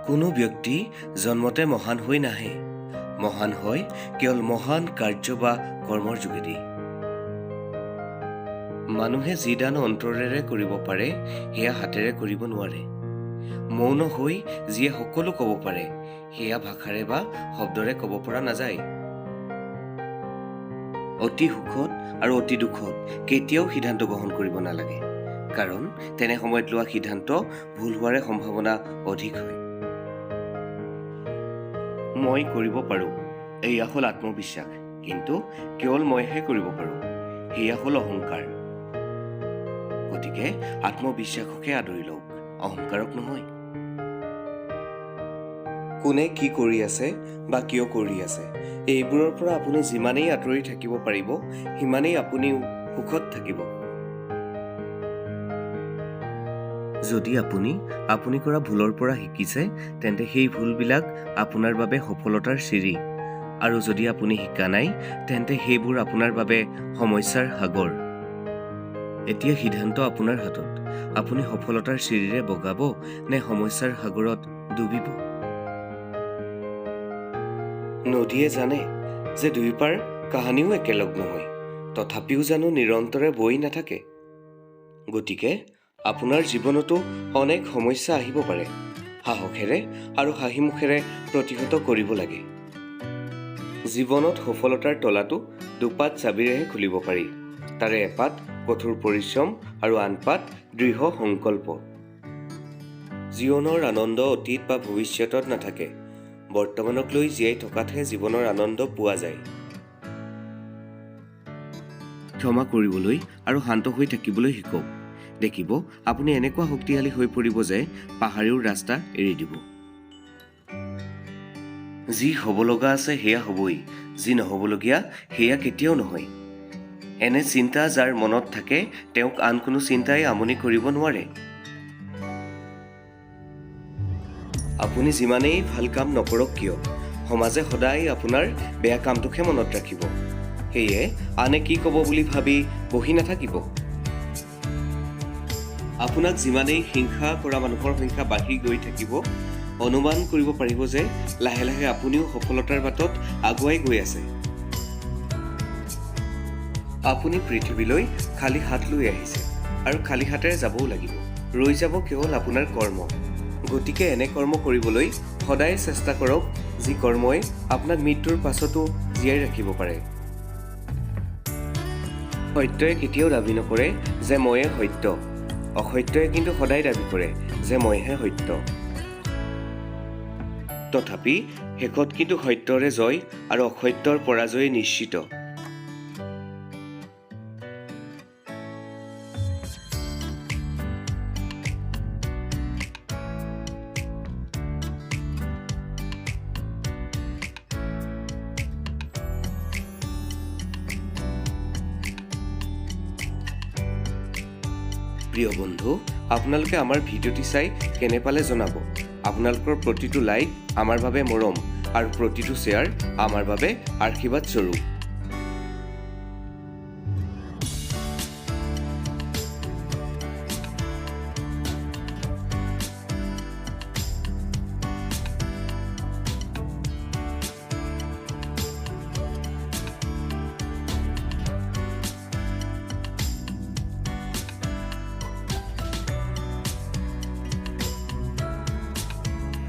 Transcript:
কোনো ব্যক্তি জন্মতে মহান হৈ নাহে, মহান হয় কেৱল মহান কাৰ্য বা কৰ্মৰ যোগেদি। মানুহে যি দান অন্তৰেৰে কৰিব পাৰে সেয়া হাতেৰে কৰিব নোৱাৰে। মৌন হৈ যিয়ে সকলো ক'ব পাৰে সেয়া ভাষাৰে বা শব্দৰে ক'ব পৰা নাযায়। অতি সুখত আৰু অতি দুখত কেতিয়াও সিদ্ধান্ত গ্ৰহণ কৰিব নালাগে, কাৰণ তেনে সময়ত লোৱা সিদ্ধান্ত ভুল হোৱাৰ সম্ভাৱনা অধিক হয়। মই কৰিব পাৰোঁ, এয়া হ'ল আত্মবিশ্বাস, কিন্তু কেৱল মইহে কৰিব পাৰোঁ, সেয়া হ'ল অহংকাৰ। গতিকে আত্মবিশ্বাসকে আদৰি লওক, অহংকাৰক নহয়। কোনে কি কৰি আছে বা কিয় কৰি আছে, এইবোৰৰ পৰা আপুনি যিমানেই আঁতৰি থাকিব পাৰিব সিমানেই আপুনি সুখত থাকিব। যদি আপুনি কৰা ভুলৰ পৰা শিকিছে, তেন্তে সেই ভুলবিলাক আপোনাৰ বাবে সফলতাৰ চিৰি, আৰু যদি আপুনি শিকা নাই তেন্তে সেইবোৰ আপোনাৰ বাবে সমস্যাৰ সাগৰ। এতিয়া সিদ্ধান্ত আপোনাৰ হাতত, আপুনি সফলতাৰ চিৰিৰে বগাব নে সমস্যাৰ সাগৰত ডুবিব। নদীয়ে জানে যে দুয়োপাৰ কাহানিও একেলগ নহয়, তথাপিও জানো নিৰন্তৰে বৈ নাথাকে। গতিকে আপোনাৰ জীৱনতো অনেক সমস্যা আহিব পাৰে, সাহসেৰে আৰু হাঁহিমুখেৰে প্ৰতিহত কৰিব লাগে। জীৱনত সফলতাৰ তলাটো দুপাত চাবিৰেহে খুলিব পাৰি, তাৰে এপাত কঠোৰ পৰিশ্ৰম আৰু আন পাত দৃঢ় সংকল্প। জীৱনৰ আনন্দ অতীত বা ভৱিষ্যতত নাথাকে, বৰ্তমানক লৈ জীয়াই থকাতহে জীৱনৰ আনন্দ পোৱা যায়। ক্ষমা কৰিবলৈ আৰু শান্ত হৈ থাকিবলৈ শিকক, দেখিব আপুনি এনেকুৱা শক্তিশালী হৈ পৰিব যে পাহাৰেও ৰাস্তা এৰি দিব। যি হ'ব লগা আছে সেয়া হ'বই, যি নহ'বলগীয়া সেয়া কেতিয়াও নহয়। এনে চিন্তা যাৰ মনত থাকে তেওঁক আন কোনো চিন্তাই আমনি কৰিব নোৱাৰে। আপুনি যিমানেই ভাল কাম নকৰক কিয়, সমাজে সদায় আপোনাৰ বেয়া কামটোকহে মনত ৰাখিব। সেয়ে আনে কি ক'ব বুলি ভাবি বহি নাথাকিব। আপোনাক যিমানেই হিংসা কৰা মানুহৰ সংখ্যা বাঢ়ি গৈ থাকিব, অনুমান কৰিব পাৰিব যে লাহে লাহে আপুনিও সফলতাৰ বাটত আগুৱাই গৈ আছে। আপুনি পৃথিৱীলৈ খালী হাত লৈ আহিছে আৰু খালী হাতেৰে যাবও লাগিব। ৰৈ যাব কেৱল আপোনাৰ কৰ্ম। গতিকে এনে কৰ্ম কৰিবলৈ সদায় চেষ্টা কৰক যি কৰ্মই আপোনাক মৃত্যুৰ পাছতো জীয়াই ৰাখিব পাৰে। সত্যই কেতিয়াও দাবী নকৰে যে ময়ে সত্য, অসত্যই কিন্তু সদায় দাবী কৰে যে মইহে সত্য। তথাপি শেষত কিন্তু সত্যৰে জয় আৰু অসত্যৰ পৰাজয় নিশ্চিত। প্ৰিয় বন্ধু, আপোনালোকে আমাৰ ভিডিঅ'টি চাই কেনে পালে জনাব। আপোনালোকৰ প্ৰতিটো লাইক আমাৰ বাবে মৰম আৰু প্ৰতিটো শ্বেয়াৰ আমাৰ বাবে আশীৰ্বাদ স্বৰূপ।